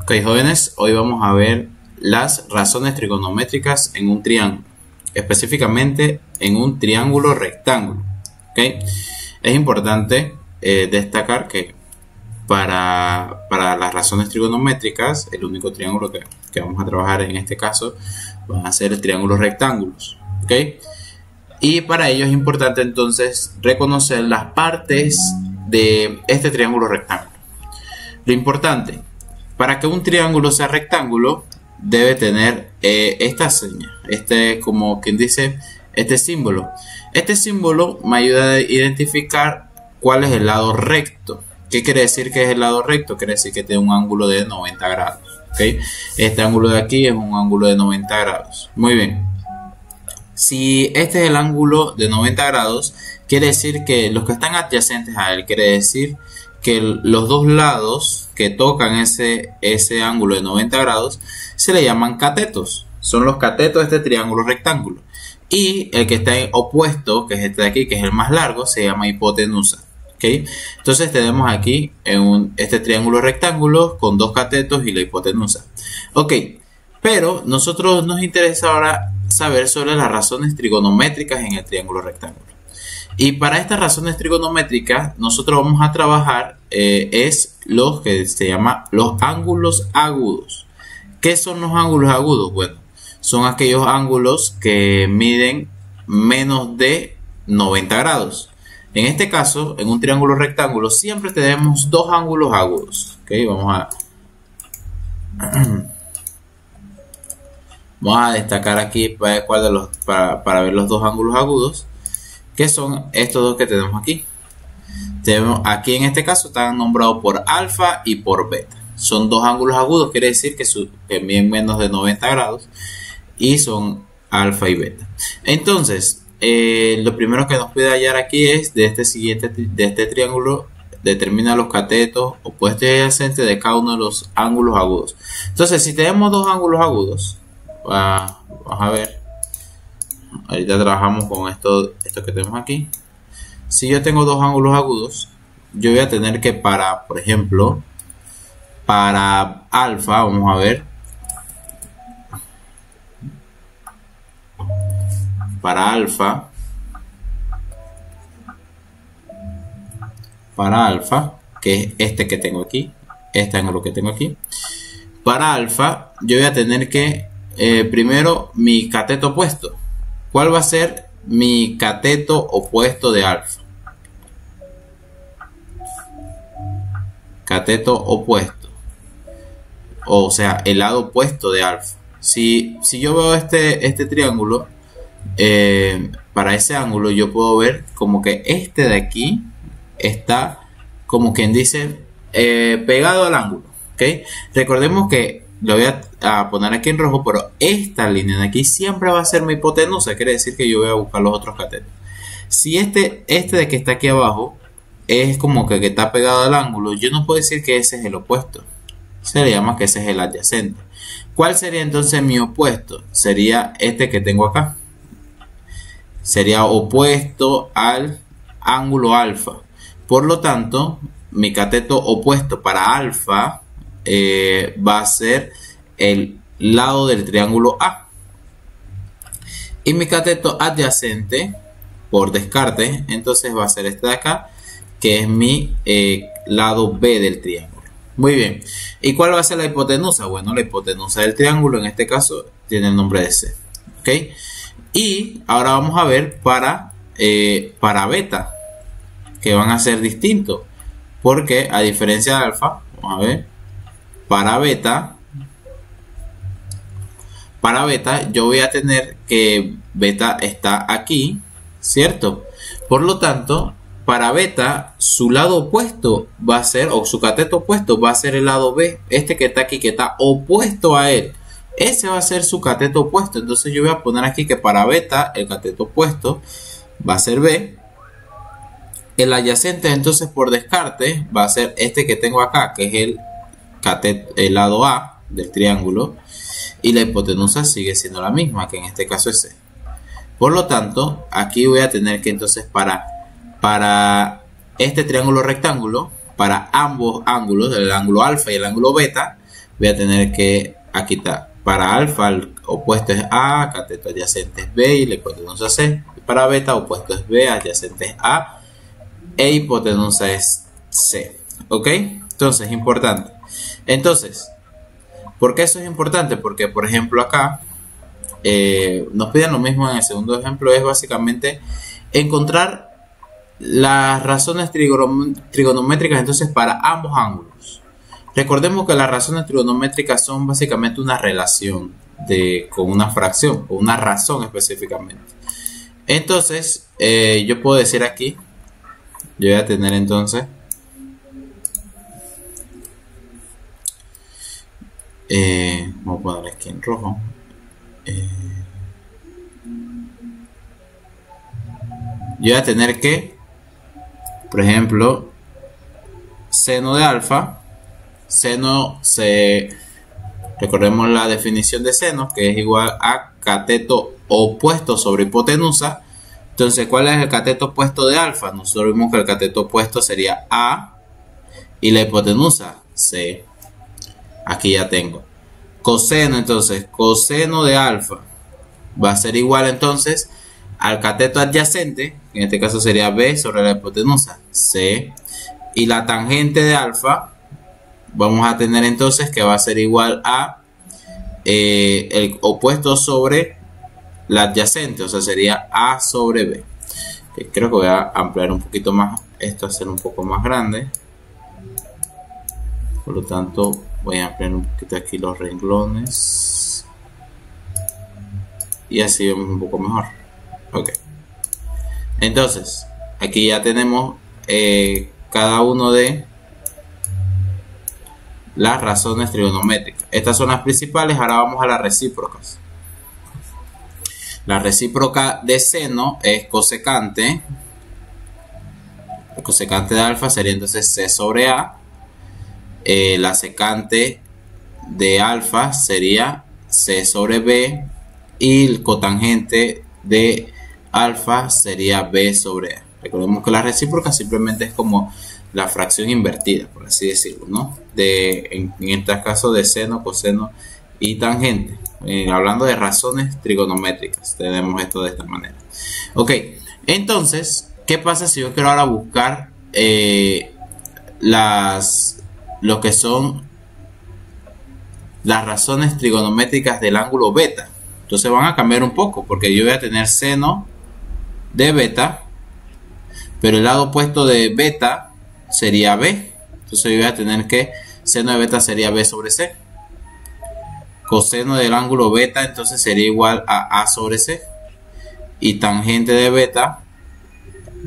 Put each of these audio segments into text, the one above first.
Ok, jóvenes, hoy vamos a ver las razones trigonométricas en un triángulo, específicamente en un triángulo rectángulo. ¿Ok? Es importante destacar que para las razones trigonométricas, el único triángulo que vamos a trabajar en este caso van a ser triángulos rectángulos. ¿Ok? Y para ello es importante entonces reconocer las partes de este triángulo rectángulo. Lo importante, para que un triángulo sea rectángulo, debe tener esta seña, como quien dice, este símbolo. Este símbolo me ayuda a identificar cuál es el lado recto. ¿Qué quiere decir que es el lado recto? Quiere decir que tiene un ángulo de 90 grados. ¿Okay? Este ángulo de aquí es un ángulo de 90 grados. Muy bien. Si este es el ángulo de 90 grados, quiere decir que los que están adyacentes a él, quiere decir que los dos lados que tocan ese ángulo de 90 grados se le llaman catetos. Son los catetos de este triángulo rectángulo. Y el que está opuesto, que es este de aquí, que es el más largo, se llama hipotenusa. ¿Okay? Entonces tenemos aquí este triángulo rectángulo con dos catetos y la hipotenusa. Ok, pero nosotros nos interesa ahora saber sobre las razones trigonométricas en el triángulo rectángulo. Y para estas razones trigonométricas nosotros vamos a trabajar los que se llama los ángulos agudos. ¿Qué son los ángulos agudos? Bueno, son aquellos ángulos que miden menos de 90 grados. En este caso, en un triángulo rectángulo siempre tenemos dos ángulos agudos. ¿Okay? Vamos a destacar aquí para ver los dos ángulos agudos, que son estos dos que tenemos aquí. Aquí en este caso están nombrados por alfa y por beta. Son dos ángulos agudos, quiere decir que miden menos de 90 grados y son alfa y beta. Entonces, lo primero que nos pide hallar aquí es de este triángulo, determina los catetos opuestos y adyacentes de cada uno de los ángulos agudos. Entonces, si tenemos dos ángulos agudos, vamos a ver. Ahorita trabajamos con esto que tenemos aquí. Si yo tengo dos ángulos agudos, yo voy a tener que por ejemplo, para alfa, vamos a ver. Para alfa, que es este que tengo aquí, este ángulo que tengo aquí. Para alfa, yo voy a tener que, primero, mi cateto opuesto. ¿Cuál va a ser mi cateto opuesto de alfa? Cateto opuesto. O sea, el lado opuesto de alfa. Si yo veo este triángulo, para ese ángulo yo puedo ver como que este de aquí está, como quien dice, pegado al ángulo. ¿Okay? Recordemos que lo voy a poner aquí en rojo, pero esta línea de aquí siempre va a ser mi hipotenusa, quiere decir que yo voy a buscar los otros catetos. Si este de que está aquí abajo es como que está pegado al ángulo, yo no puedo decir que ese es el opuesto, se le llama que ese es el adyacente. ¿Cuál sería entonces mi opuesto? Sería este que tengo acá, sería opuesto al ángulo alfa. Por lo tanto, mi cateto opuesto para alfa va a ser el lado del triángulo A. Y mi cateto adyacente, por descarte, entonces va a ser este de acá, que es mi lado B del triángulo. Muy bien. ¿Y cuál va a ser la hipotenusa? Bueno, la hipotenusa del triángulo en este caso tiene el nombre de C. ¿Ok? Y ahora vamos a ver para beta, que van a ser distintos. Porque a diferencia de alfa, vamos a ver, para beta yo voy a tener que beta está aquí, ¿cierto? Por lo tanto, para beta su lado opuesto va a ser, o su cateto opuesto va a ser el lado B, este que está aquí, que está opuesto a él. Ese va a ser su cateto opuesto. Entonces yo voy a poner aquí que para beta el cateto opuesto va a ser B. El adyacente entonces por descarte va a ser este que tengo acá, que es el lado A del triángulo, y la hipotenusa sigue siendo la misma, que en este caso es C. Por lo tanto, aquí voy a tener que entonces para este triángulo rectángulo, para ambos ángulos, el ángulo alfa y el ángulo beta, voy a tener que aquí está, para alfa el opuesto es A, cateto adyacente es B y la hipotenusa C. Y para beta opuesto es B, adyacente es A e hipotenusa es C. ¿Ok? Entonces, importante. Entonces, ¿por qué eso es importante? Porque, por ejemplo, acá nos piden lo mismo en el segundo ejemplo, es básicamente encontrar las razones trigonométricas entonces para ambos ángulos. Recordemos que las razones trigonométricas son básicamente una relación con una fracción o una razón específicamente. Entonces, yo puedo decir aquí, yo voy a tener entonces vamos a poner aquí en rojo. Yo voy a tener que, por ejemplo, seno de alfa, recordemos la definición de seno, que es igual a cateto opuesto sobre hipotenusa. Entonces, ¿cuál es el cateto opuesto de alfa? Nosotros vimos que el cateto opuesto sería A y la hipotenusa C. Aquí ya tengo. Coseno, entonces, coseno de alfa va a ser igual entonces al cateto adyacente, que en este caso sería B sobre la hipotenusa, C. Y la tangente de alfa, vamos a tener entonces que va a ser igual a el opuesto sobre la adyacente, o sea, sería A sobre B. Creo que voy a ampliar un poquito más esto, hacer un poco más grande. Por lo tanto, voy a ampliar un poquito aquí los renglones. Y así vemos un poco mejor. Ok. Entonces, aquí ya tenemos cada uno de las razones trigonométricas. Estas son las principales. Ahora vamos a las recíprocas. La recíproca de seno es cosecante. El cosecante de alfa sería entonces C sobre A. La secante de alfa sería C sobre B. Y el cotangente de alfa sería B sobre A. Recordemos que la recíproca simplemente es como la fracción invertida, por así decirlo, ¿no? En este caso de seno, coseno y tangente. Hablando de razones trigonométricas, tenemos esto de esta manera. Ok, entonces, ¿qué pasa si yo quiero ahora buscar lo que son las razones trigonométricas del ángulo beta? Entonces van a cambiar un poco, porque yo voy a tener seno de beta, pero el lado opuesto de beta sería B. Entonces yo voy a tener que seno de beta sería B sobre C. Coseno del ángulo beta entonces sería igual a A sobre C. Y tangente de beta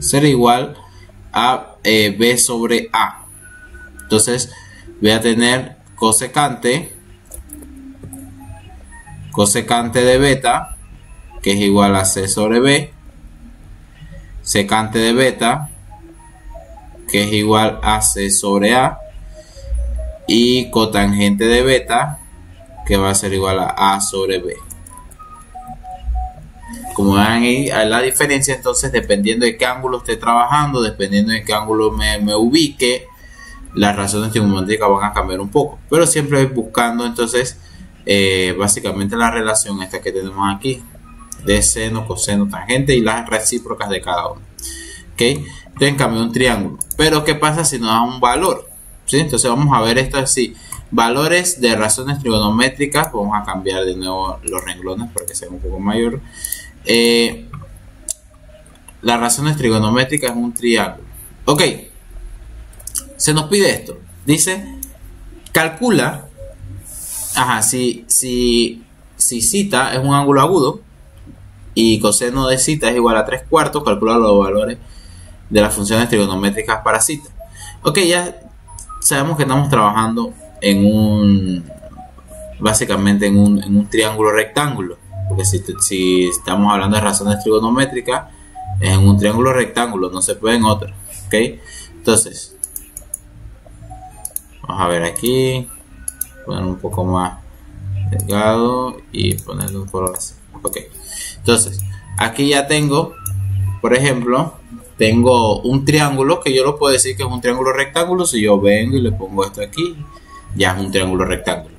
sería igual a B sobre A. Entonces voy a tener cosecante de beta, que es igual a C sobre B. Secante de beta, que es igual a C sobre A. Y cotangente de beta, que va a ser igual a A sobre B. Como ven ahí, hay la diferencia. Entonces, dependiendo de qué ángulo esté trabajando, dependiendo de qué ángulo me ubique, las razones trigonométricas van a cambiar un poco. Pero siempre buscando entonces básicamente la relación esta que tenemos aquí de seno, coseno, tangente y las recíprocas de cada uno. ¿Ok? Entonces, en cambio, un triángulo. Pero, ¿qué pasa si nos da un valor? ¿Sí? Entonces, vamos a ver esto así. Valores de razones trigonométricas. Vamos a cambiar de nuevo los renglones para que sea un poco mayor. Las razones trigonométricas en un triángulo. Ok. Se nos pide esto. Dice, calcula. Ajá, si zeta es un ángulo agudo y coseno de zeta es igual a 3/4, calcula los valores de las funciones trigonométricas para zeta. Ok, ya sabemos que estamos trabajando básicamente en un triángulo rectángulo, porque si estamos hablando de razones trigonométricas es en un triángulo rectángulo, no se puede en otro. Ok, entonces vamos a ver aquí, poner un poco más delgado y ponerle un color así. Ok, entonces aquí ya tengo, por ejemplo, tengo un triángulo que yo lo puedo decir que es un triángulo rectángulo. Si yo vengo y le pongo esto aquí, ya es un triángulo rectángulo.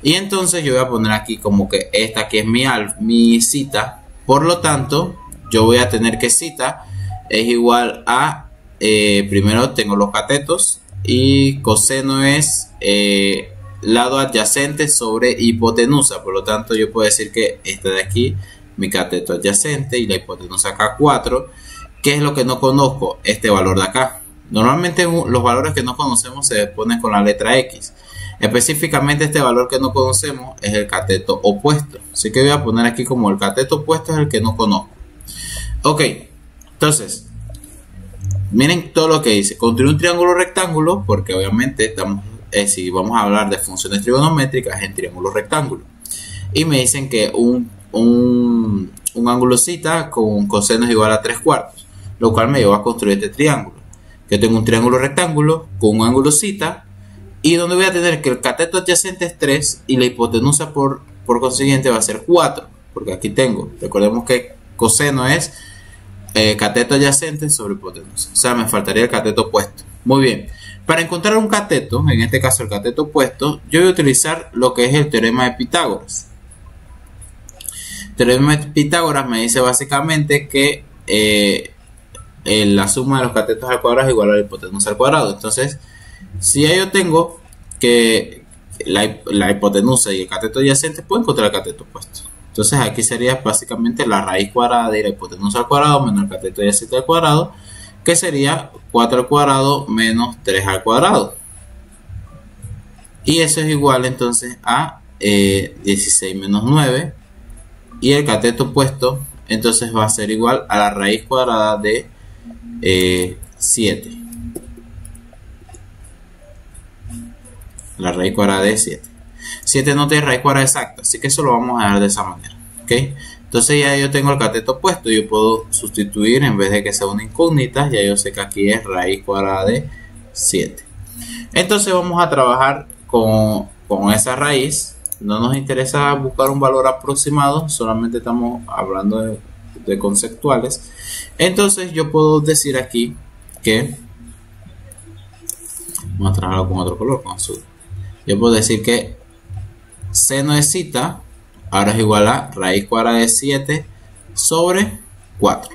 Y entonces yo voy a poner aquí como que esta aquí es mi cita. Por lo tanto, yo voy a tener que cita es igual a, primero tengo los catetos y coseno es lado adyacente sobre hipotenusa. Por lo tanto, yo puedo decir que esta de aquí, mi cateto adyacente, y la hipotenusa acá 4. ¿Qué es lo que no conozco? Este valor de acá. Normalmente los valores que no conocemos se ponen con la letra X. Específicamente este valor que no conocemos es el cateto opuesto. Así que voy a poner aquí como el cateto opuesto es el que no conozco. Ok, entonces, miren todo lo que dice. Construir un triángulo rectángulo, porque obviamente estamos, si vamos a hablar de funciones trigonométricas en triángulo rectángulo. Y me dicen que un ángulo cita con coseno es igual a 3/4, lo cual me lleva a construir este triángulo. Yo tengo un triángulo rectángulo con un ángulo cita, y donde voy a tener que el cateto adyacente es 3 y la hipotenusa por consiguiente va a ser 4, porque aquí tengo, recordemos que coseno es cateto adyacente sobre hipotenusa, o sea, me faltaría el cateto opuesto. Muy bien, para encontrar un cateto, en este caso el cateto opuesto, yo voy a utilizar lo que es el teorema de Pitágoras. El teorema de Pitágoras me dice básicamente que la suma de los catetos al cuadrado es igual a la hipotenusa al cuadrado. Entonces, si ya yo tengo que la hipotenusa y el cateto adyacente, puedo encontrar el cateto opuesto. Entonces aquí sería básicamente la raíz cuadrada de la hipotenusa al cuadrado menos el cateto adyacente al cuadrado, que sería 4 al cuadrado menos 3 al cuadrado. Y eso es igual entonces a 16 menos 9. Y el cateto opuesto entonces va a ser igual a la raíz cuadrada de 7. La raíz cuadrada de 7. 7 no tiene raíz cuadrada exacta, así que eso lo vamos a dejar de esa manera. ¿Okay? Entonces ya yo tengo el cateto opuesto, yo puedo sustituir en vez de que sea una incógnita, ya yo sé que aquí es raíz cuadrada de 7. Entonces vamos a trabajar con esa raíz. No nos interesa buscar un valor aproximado, solamente estamos hablando de conceptuales. Entonces yo puedo decir aquí que, vamos a trabajarlo con otro color, con azul. Yo puedo decir que seno de cita ahora es igual a raíz cuadrada de 7 sobre 4.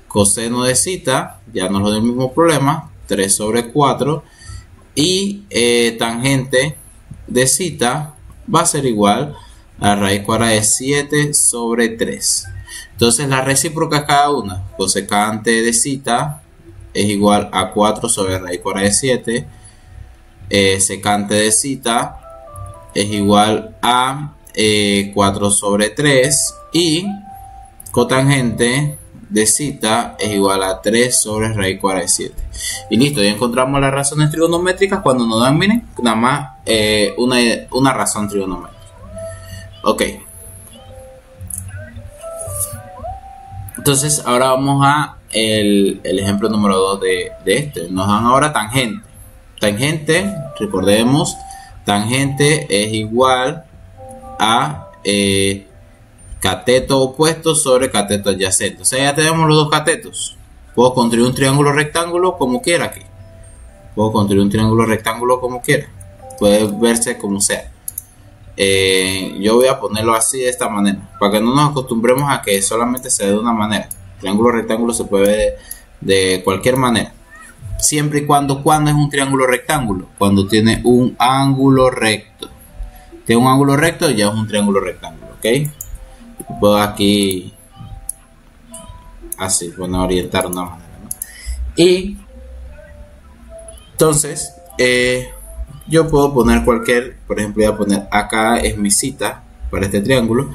Coseno de cita, ya no es el mismo problema, 3 sobre 4. Y tangente de cita va a ser igual a raíz cuadrada de 7 sobre 3. Entonces la recíproca es cada una. Cosecante de cita es igual a 4 sobre raíz cuadrada de 7. Secante de cita es igual a 4 sobre 3. Y cotangente de cita es igual a 3 sobre raíz cuadrada de 7. Y listo, ya encontramos las razones trigonométricas cuando nos dan, miren, nada más una razón trigonométrica. Ok. Entonces ahora vamos a el ejemplo número 2 de este. Nos dan ahora tangente. Tangente, recordemos, tangente es igual a cateto opuesto sobre cateto adyacente. O sea, ya tenemos los dos catetos. Puedo construir un triángulo rectángulo como quiera aquí. Puedo construir un triángulo rectángulo como quiera. Puede verse como sea. Yo voy a ponerlo así, de esta manera, para que no nos acostumbremos a que solamente se ve de una manera. El triángulo rectángulo se puede ver de cualquier manera. Siempre y cuando es un triángulo rectángulo. Cuando tiene un ángulo recto. Tiene un ángulo recto, ya es un triángulo rectángulo. ¿Ok? Puedo aquí así, bueno, orientar de una manera, ¿no? Y entonces yo puedo poner cualquier, por ejemplo, voy a poner acá es mi cita para este triángulo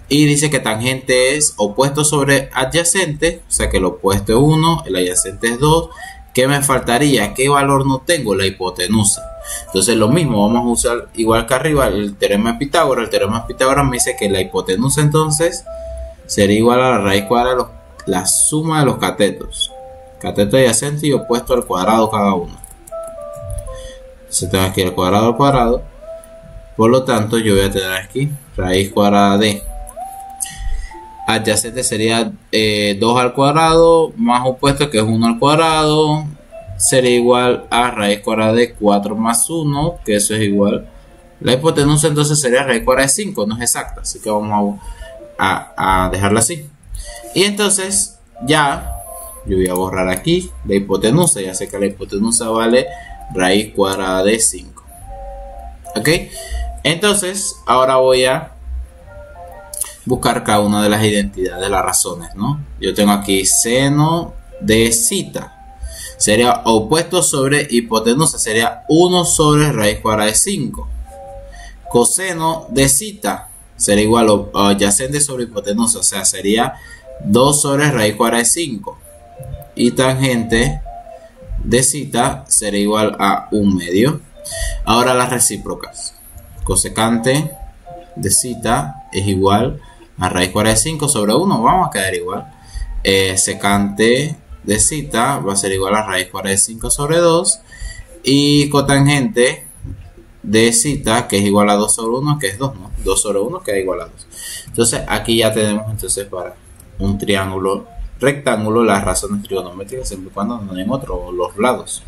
y dice que tangente es opuesto sobre adyacente, o sea que el opuesto es 1, el adyacente es 2. ¿Qué me faltaría? ¿Qué valor no tengo? La hipotenusa. Entonces lo mismo, vamos a usar igual que arriba el teorema de Pitágoras. El teorema de Pitágoras me dice que la hipotenusa entonces sería igual a la raíz cuadrada de la suma de los catetos. Cateto adyacente y opuesto al cuadrado cada uno. Entonces tengo aquí el cuadrado al cuadrado. Por lo tanto yo voy a tener aquí raíz cuadrada de adyacente sería 2 al cuadrado más opuesto que es 1 al cuadrado. Sería igual a raíz cuadrada de 4 más 1, que eso es igual La hipotenusa entonces sería raíz cuadrada de 5, no es exacta, así que vamos a dejarla así. Y entonces ya yo voy a borrar aquí la hipotenusa, ya sé que la hipotenusa vale raíz cuadrada de 5. ¿Ok? Entonces ahora voy a buscar cada una de las identidades de las razones, ¿no? Yo tengo aquí seno de zeta. Sería opuesto sobre hipotenusa, sería 1 sobre raíz cuadrada de 5. Coseno de zeta sería igual a adyacente sobre hipotenusa, o sea, sería 2 sobre raíz cuadrada de 5. Y tangente de zeta sería igual a 1 medio. Ahora las recíprocas. Cosecante de zeta es igual a raíz cuadrada de 5 sobre 1, vamos a quedar igual. Secante de zeta va a ser igual a raíz cuadrada de 5 sobre 2. Y cotangente de zeta, que es igual a 2 sobre 1, que es 2, ¿no? 2 sobre 1 queda igual a 2. Entonces aquí ya tenemos entonces para un triángulo rectángulo las razones trigonométricas siempre y cuando no den otro, los lados.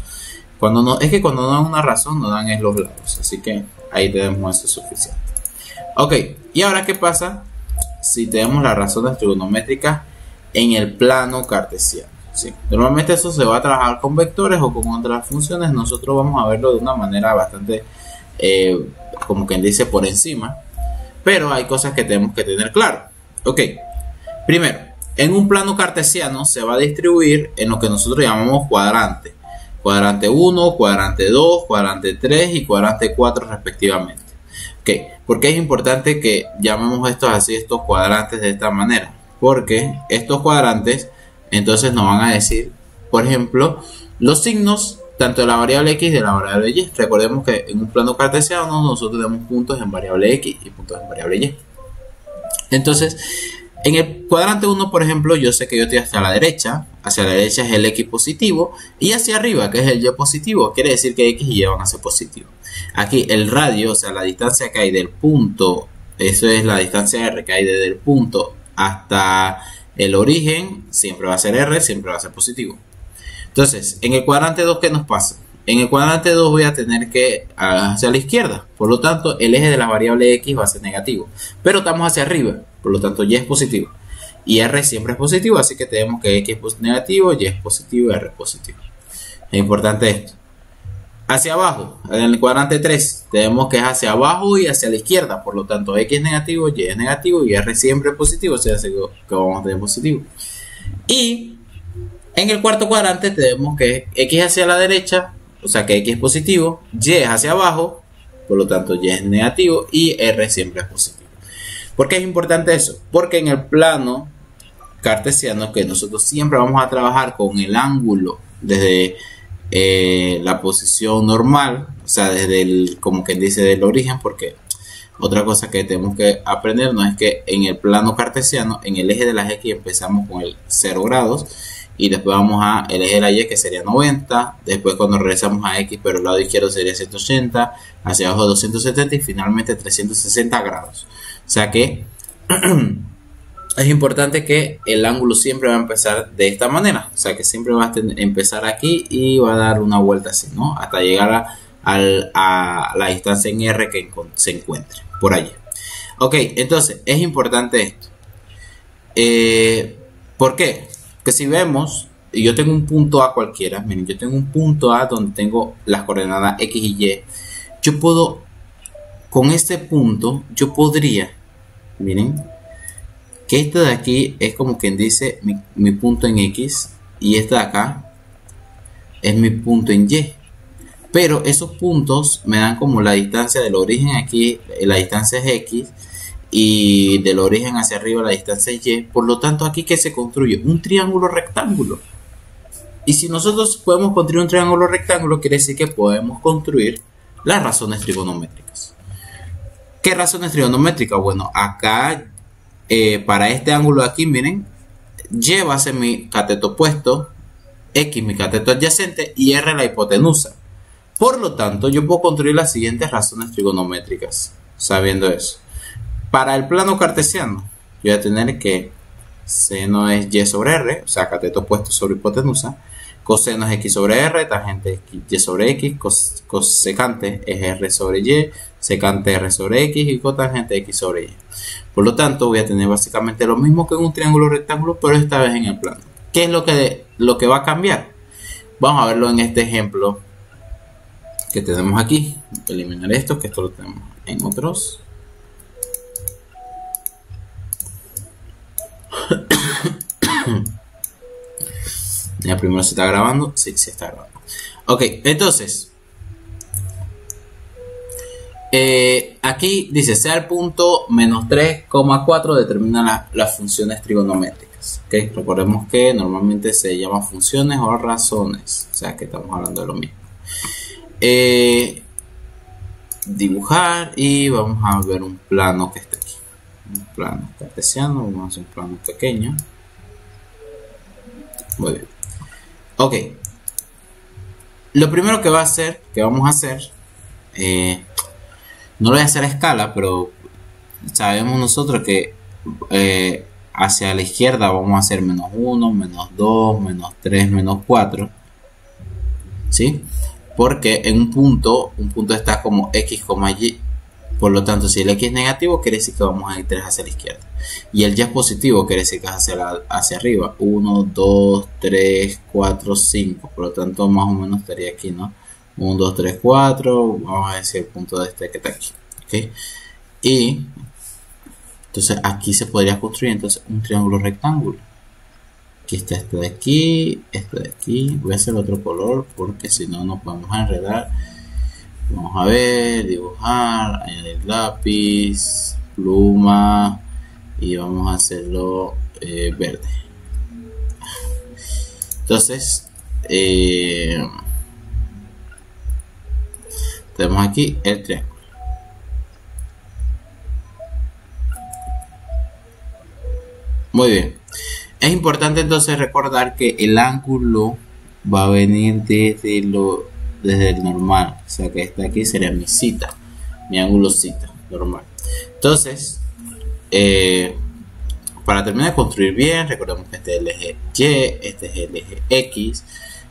Cuando no, es que cuando no dan una razón no dan es los lados, así que ahí tenemos eso suficiente. Ok, y ahora ¿qué pasa si tenemos las razones trigonométricas en el plano cartesiano? ¿Sí? Normalmente eso se va a trabajar con vectores o con otras funciones. Nosotros vamos a verlo de una manera bastante como quien dice por encima, pero hay cosas que tenemos que tener claro. Ok, primero, en un plano cartesiano se va a distribuir en lo que nosotros llamamos cuadrante. Cuadrante 1, cuadrante 2, cuadrante 3 y cuadrante 4 respectivamente. Ok, ¿por qué es importante que llamemos estos así, estos cuadrantes de esta manera? Porque estos cuadrantes entonces nos van a decir, por ejemplo, los signos tanto de la variable x y de la variable y. Recordemos que en un plano cartesiano nosotros tenemos puntos en variable x y puntos en variable y. Entonces, en el cuadrante 1, por ejemplo, yo sé que yo estoy hacia la derecha es el x positivo, y hacia arriba, que es el y positivo, quiere decir que x y y van a ser positivos. Aquí el radio, o sea, la distancia que hay del punto, eso es la distancia r que hay desde el punto hasta el origen, siempre va a ser r, siempre va a ser positivo. Entonces, en el cuadrante 2, ¿qué nos pasa? En el cuadrante 2 voy a tener que hacia la izquierda, por lo tanto el eje de la variable x va a ser negativo, pero estamos hacia arriba, por lo tanto y es positivo y r siempre es positivo, así que tenemos que x es negativo, y es positivo y r es positivo. Es importante esto. Hacia abajo, en el cuadrante 3 tenemos que es hacia abajo y hacia la izquierda, por lo tanto x es negativo, y es negativo y r siempre es positivo, o sea que vamos a tener positivo. Y en el cuarto cuadrante tenemos que x hacia la derecha, o sea que x es positivo, y es hacia abajo, por lo tanto y es negativo y r siempre es positivo. ¿Por qué es importante eso? Porque en el plano cartesiano, que nosotros siempre vamos a trabajar con el ángulo desde la posición normal, o sea desde el, como quien dice, del origen, porque otra cosa que tenemos que aprender no es que en el plano cartesiano, en el eje de las x empezamos con el 0 grados, y después vamos a el eje de la y, que sería 90, después cuando regresamos a x pero el lado izquierdo sería 180, hacia abajo 270 y finalmente 360 grados. O sea que es importante que el ángulo siempre va a empezar de esta manera, o sea que siempre va a empezar aquí y va a dar una vuelta así, ¿no? Hasta llegar a la distancia en r que se encuentre por allí. Ok, entonces es importante esto. ¿Por qué? Que si vemos, yo tengo un punto A cualquiera, miren, yo tengo un punto A donde tengo las coordenadas X y Y, yo puedo, con este punto, yo podría, miren, que este de aquí es como quien dice mi punto en X, y este de acá es mi punto en Y, pero esos puntos me dan como la distancia del origen aquí, la distancia es X, y del origen hacia arriba la distancia es y. Por lo tanto, aquí que se construye un triángulo rectángulo, y si nosotros podemos construir un triángulo rectángulo, quiere decir que podemos construir las razones trigonométricas. ¿Qué razones trigonométricas? Bueno, acá para este ángulo de aquí, miren, y va a ser mi cateto opuesto, x mi cateto adyacente y r la hipotenusa. Por lo tanto, yo puedo construir las siguientes razones trigonométricas sabiendo eso. Para el plano cartesiano, yo voy a tener que seno es y sobre r, o sea, cateto opuesto sobre hipotenusa. coseno es x sobre r, tangente es y sobre x, cosecante es r sobre y, secante r sobre x y cotangente x sobre y. Por lo tanto, voy a tener básicamente lo mismo que en un triángulo rectángulo, pero esta vez en el plano. ¿Qué es lo que va a cambiar? Vamos a verlo en este ejemplo que tenemos aquí. Eliminar esto, que esto lo tenemos en otros. Ya primero se está grabando. Sí, se está grabando. Ok, entonces aquí dice sea el punto menos 3,4 determina las funciones trigonométricas. Okay, recordemos que normalmente se llama funciones o razones, o sea que estamos hablando de lo mismo. Dibujar y vamos a ver un plano que está aquí, un plano cartesiano. Vamos a hacer un plano pequeño. Muy bien. Ok, lo primero que vamos a hacer, no lo voy a hacer a escala, pero sabemos nosotros que hacia la izquierda vamos a hacer menos 1, menos 2, menos 3, menos 4, ¿sí? Porque en un punto está como x, y. Por lo tanto, si el x es negativo, quiere decir que vamos a ir 3 hacia la izquierda. Y el y es positivo, quiere decir que es hacia arriba. 1, 2, 3, 4, 5. Por lo tanto, más o menos estaría aquí, ¿no? 1, 2, 3, 4. Vamos a decir el punto de este que está aquí. ¿Okay? Y entonces aquí se podría construir entonces un triángulo rectángulo. Aquí está este de aquí, este de aquí. Voy a hacer otro color porque si no nos podemos enredar. Vamos a ver, dibujar, añadir lápiz, pluma y vamos a hacerlo verde. Entonces, tenemos aquí el triángulo. Muy bien. Es importante entonces recordar que el ángulo va a venir desde el normal, o sea que esta aquí sería mi cita, mi ángulo cita normal. Entonces, para terminar de construir bien, recordemos que este es el eje Y, este es el eje X.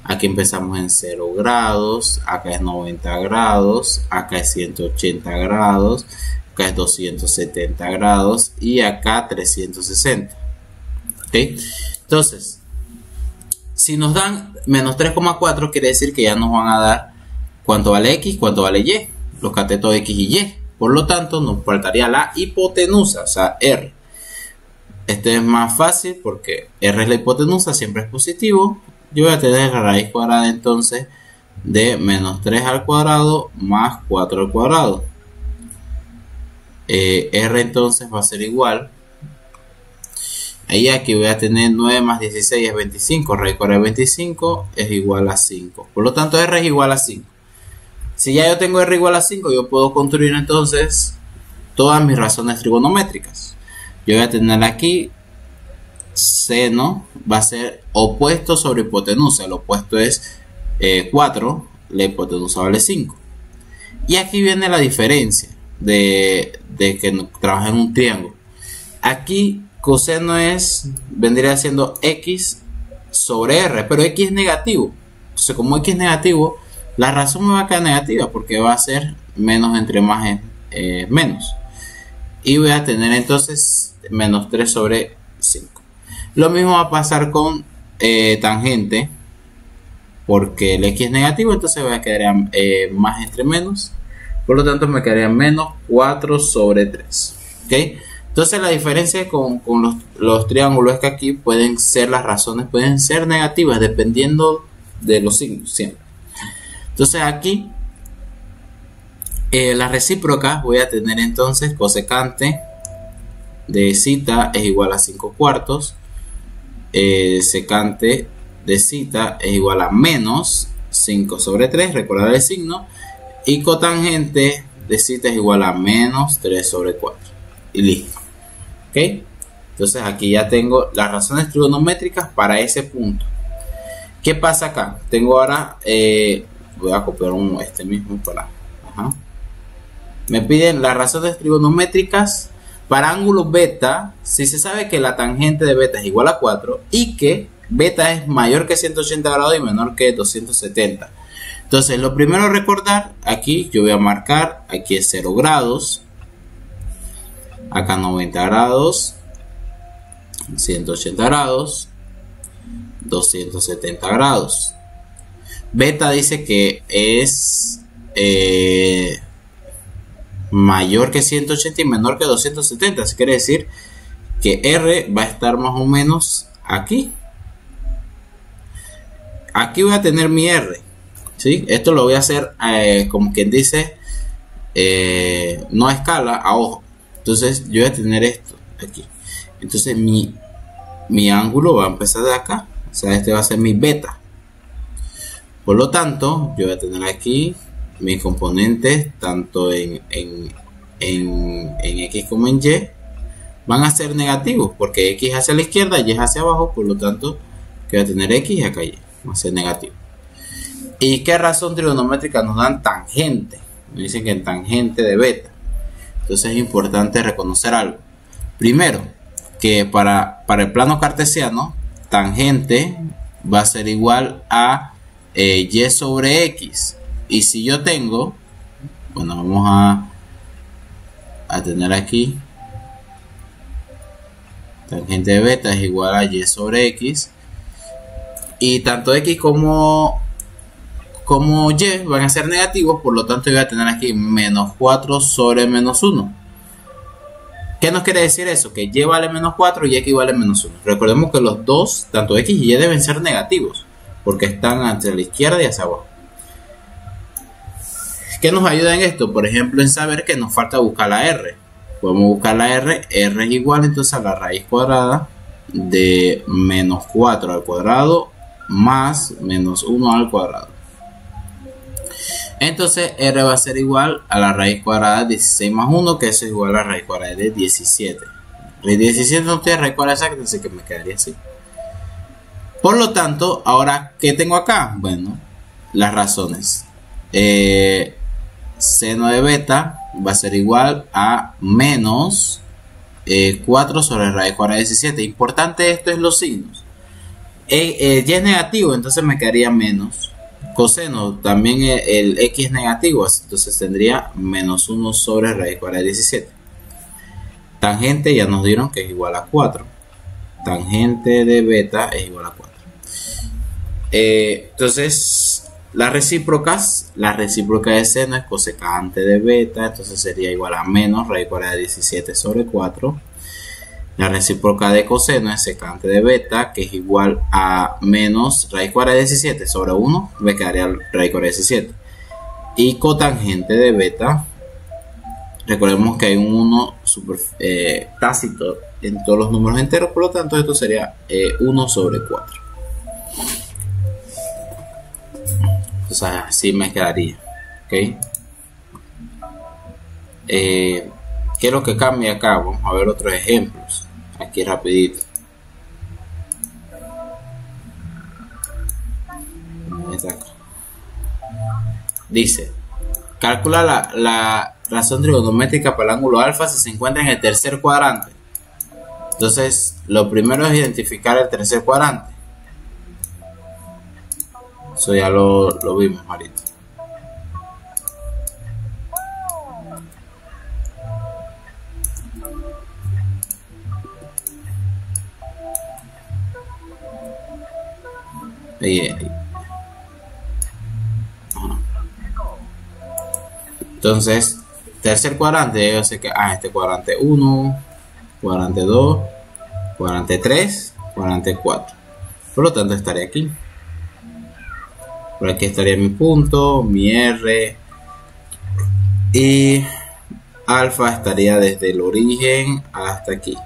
Aquí empezamos en 0 grados, acá es 90 grados, acá es 180 grados, acá es 270 grados y acá 360. ¿Okay? Entonces, si nos dan menos 3,4 quiere decir que ya nos van a dar cuánto vale X, cuánto vale Y, los catetos X y Y. Por lo tanto, nos faltaría la hipotenusa, o sea, R. Este es más fácil porque R es la hipotenusa, siempre es positivo. Yo voy a tener la raíz cuadrada entonces de menos 3 al cuadrado más 4 al cuadrado. R entonces va a ser igual. Ahí aquí voy a tener 9 más 16 es 25, raíz cuadrada de 25 es igual a 5. Por lo tanto, R es igual a 5. Si ya yo tengo R igual a 5, yo puedo construir entonces todas mis razones trigonométricas. Yo voy a tener aquí seno, va a ser opuesto sobre hipotenusa. El opuesto es 4, la hipotenusa vale 5. Y aquí viene la diferencia de que trabaja en un triángulo. Aquí coseno vendría siendo x sobre r, pero x es negativo. Entonces, como x es negativo, la razón me va a quedar negativa porque va a ser menos entre más es menos. Y voy a tener entonces menos 3 sobre 5. Lo mismo va a pasar con tangente, porque el x es negativo, entonces voy a quedar más entre menos. Por lo tanto, me quedaría menos 4 sobre 3. ¿Ok? Entonces la diferencia con los triángulos es que aquí pueden ser las razones, pueden ser negativas dependiendo de los signos siempre. Entonces aquí la recíproca voy a tener entonces cosecante de cita es igual a 5 cuartos, secante de cita es igual a menos 5 sobre 3, recordar el signo, y cotangente de cita es igual a menos 3 sobre 4 y listo. ¿Ok? Entonces aquí ya tengo las razones trigonométricas para ese punto. ¿Qué pasa acá? Tengo ahora, voy a copiar este mismo para... Me piden las razones trigonométricas para ángulo beta. Si se sabe que la tangente de beta es igual a 4 y que beta es mayor que 180 grados y menor que 270. Entonces, lo primero a recordar, aquí yo voy a marcar, aquí es 0 grados, acá 90 grados, 180 grados, 270 grados. Beta dice que es mayor que 180 y menor que 270. Eso quiere decir que R va a estar más o menos aquí. Aquí voy a tener mi R, ¿sí? Esto lo voy a hacer como quien dice, no a escala, a ojo. Entonces yo voy a tener esto aquí. Entonces mi ángulo va a empezar de acá. O sea, este va a ser mi beta. Por lo tanto, yo voy a tener aquí mis componentes, tanto en X como en Y, van a ser negativos, porque X hacia la izquierda y Y hacia abajo. Por lo tanto, que voy a tener X y acá Y, va a ser negativo. ¿Y qué razón trigonométrica nos dan? Tangente. Nos dicen que en tangente de beta. Entonces es importante reconocer algo. Primero, que para el plano cartesiano, tangente va a ser igual a Y sobre X. Y si yo tengo, bueno, vamos a tener aquí, tangente de beta es igual a Y sobre X. Y tanto X como Y van a ser negativos, por lo tanto yo voy a tener aquí menos 4 sobre menos 1. ¿Qué nos quiere decir eso? Que Y vale menos 4 y X vale menos 1. Recordemos que los dos, tanto X y Y, deben ser negativos, porque están hacia la izquierda y hacia abajo. ¿Qué nos ayuda en esto? Por ejemplo, en saber que nos falta buscar la R. Podemos buscar la R. R es igual entonces a la raíz cuadrada de menos 4 al cuadrado más menos 1 al cuadrado. Entonces R va a ser igual a la raíz cuadrada de 16 más 1, que eso es igual a la raíz cuadrada de 17. De 17 no tiene raíz cuadrada exacta, así que me quedaría así. Por lo tanto, ahora, ¿qué tengo acá? Bueno, las razones. Seno de beta va a ser igual a menos 4 sobre raíz cuadrada de 17. Importante esto es los signos. Y es negativo, entonces me quedaría menos. Coseno, también el X es negativo, entonces tendría menos 1 sobre raíz cuadrada de 17. Tangente ya nos dieron que es igual a 4. Tangente de beta es igual a 4. Entonces, las recíprocas, la recíproca de seno es cosecante de beta, entonces sería igual a menos raíz cuadrada de 17 sobre 4. La recíproca de coseno es secante de beta, que es igual a menos raíz cuadrada de 17 sobre 1, me quedaría raíz cuadrada de 17. Y cotangente de beta, recordemos que hay un 1 tácito en todos los números enteros, por lo tanto esto sería 1 sobre 4. O sea, así me quedaría. ¿Ok? ¿Qué es lo que cambia acá? Vamos a ver otros ejemplos. Aquí rapidito. Dice, calcula la razón trigonométrica para el ángulo alfa si se encuentra en el tercer cuadrante. Entonces, lo primero es identificar el tercer cuadrante. Eso ya lo vimos ahorita. Ahí. Entonces, tercer cuadrante, yo sé que este cuadrante 1, cuadrante 2, cuadrante 3, cuadrante 4. Por lo tanto, estaría aquí. Por aquí estaría mi punto, mi R. Y alfa estaría desde el origen hasta aquí.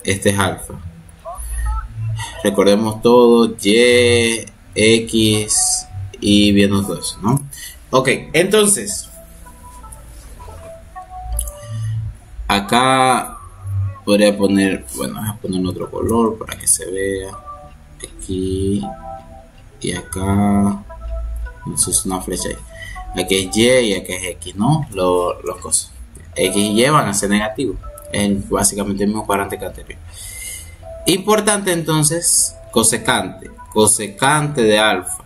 Este es alfa. Recordemos todo, Y, X y viendo todo eso, ¿no? Ok, entonces acá podría poner, bueno, voy a poner otro color para que se vea. Aquí y acá, eso es una flecha ahí. Aquí es Y y aquí es X, ¿no? Los cosas. X y Y van a ser negativos. Es básicamente el mismo cuadrante que anterior. Importante entonces Cosecante. Cosecante de alfa.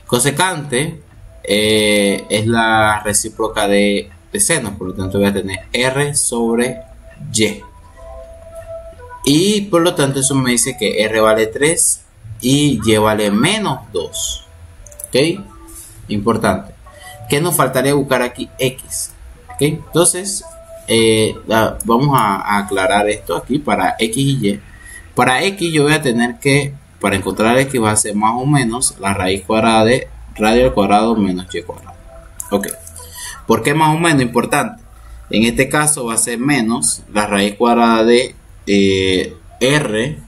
Cosecante es la recíproca de seno, por lo tanto voy a tener R sobre Y. Y por lo tanto eso me dice que R vale 3 y Y vale menos 2. ¿Ok? Importante. ¿Qué nos faltaría buscar aquí? X. ¿Ok? Entonces vamos a aclarar esto aquí para X y Y. Para X yo voy a tener que, para encontrar X va a ser más o menos la raíz cuadrada de radio al cuadrado menos Y cuadrado. Ok. ¿Por qué más o menos? Importante. En este caso va a ser menos la raíz cuadrada de R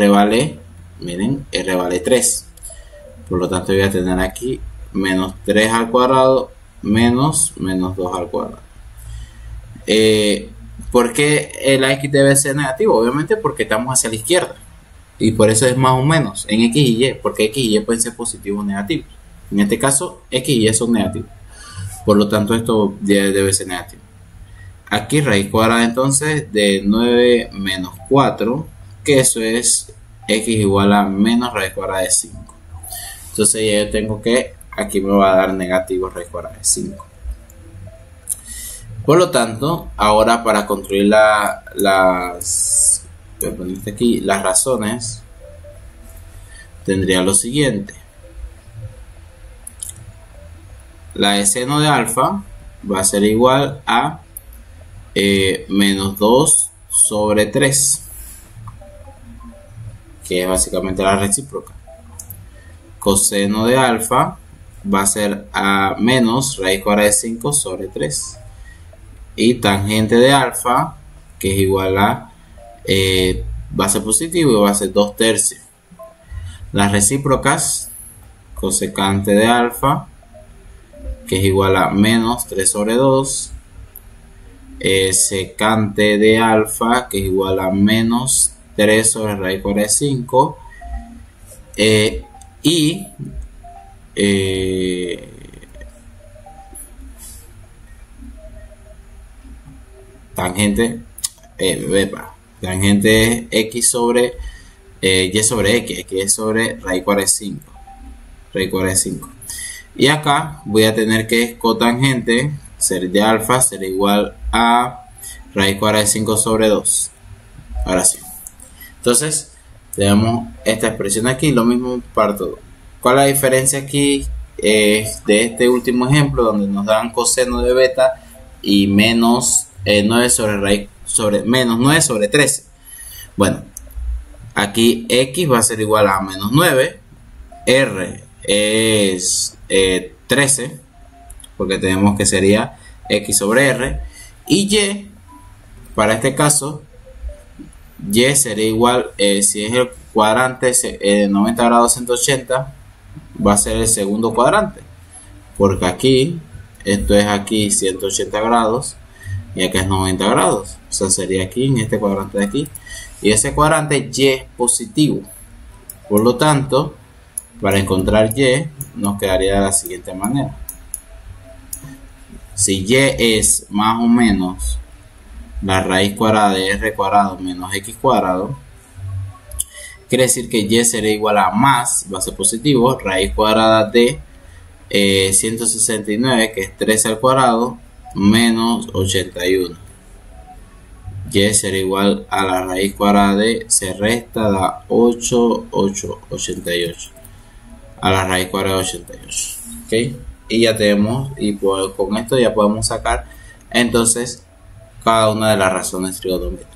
vale, miren, R vale 3. Por lo tanto voy a tener aquí menos 3 al cuadrado menos 2 al cuadrado. ¿Por qué la X debe ser negativo? Obviamente porque estamos hacia la izquierda. Y por eso es más o menos en X y Y. Porque X y Y pueden ser positivos o negativos. En este caso, X y Y son negativos. Por lo tanto, esto debe ser negativo. Aquí raíz cuadrada entonces de 9 menos 4. Que eso es X igual a menos raíz cuadrada de 5. Entonces ya yo tengo que aquí me va a dar negativo raíz cuadrada de 5. Por lo tanto, ahora para construir las razones, tendría lo siguiente. La de seno de alfa va a ser igual a menos 2 sobre 3, que es básicamente la recíproca. Coseno de alfa va a ser a menos raíz cuadrada de 5 sobre 3. Y tangente de alfa, que es igual a, va a ser positivo y va a ser 2 tercios. Las recíprocas, cosecante de alfa, que es igual a menos 3 sobre 2. Secante de alfa, que es igual a menos 3 sobre raíz cuadrada de 5. Y tangente tangente X sobre Y sobre X es sobre raíz cuadrada de 5. Y acá voy a tener que cotangente de alfa será igual a raíz cuadrada de 5 sobre 2. Ahora sí. Entonces tenemos esta expresión aquí, lo mismo para todo. ¿Cuál es la diferencia aquí de este último ejemplo donde nos dan coseno de beta y menos 9 sobre raíz sobre menos 9 sobre 13? Bueno, aquí X va a ser igual a menos 9, R es 13, porque tenemos que sería X sobre R, y Y, para este caso, Y sería igual, si es el cuadrante 90 grados 180, va a ser el segundo cuadrante, porque aquí, esto es aquí 180 grados, y acá es 90 grados, o sea sería aquí en este cuadrante de aquí, y ese cuadrante Y es positivo. Por lo tanto, para encontrar Y nos quedaría de la siguiente manera. Si Y es más o menos la raíz cuadrada de R cuadrado menos X cuadrado, quiere decir que Y será igual a más, va a ser positivo, raíz cuadrada de 169, que es 13 al cuadrado, menos 81. Y será igual a la raíz cuadrada de, se resta, da 88, a la raíz cuadrada de 88. ¿Ok? Y ya tenemos, y con esto ya podemos sacar entonces cada una de las razones trigonométricas.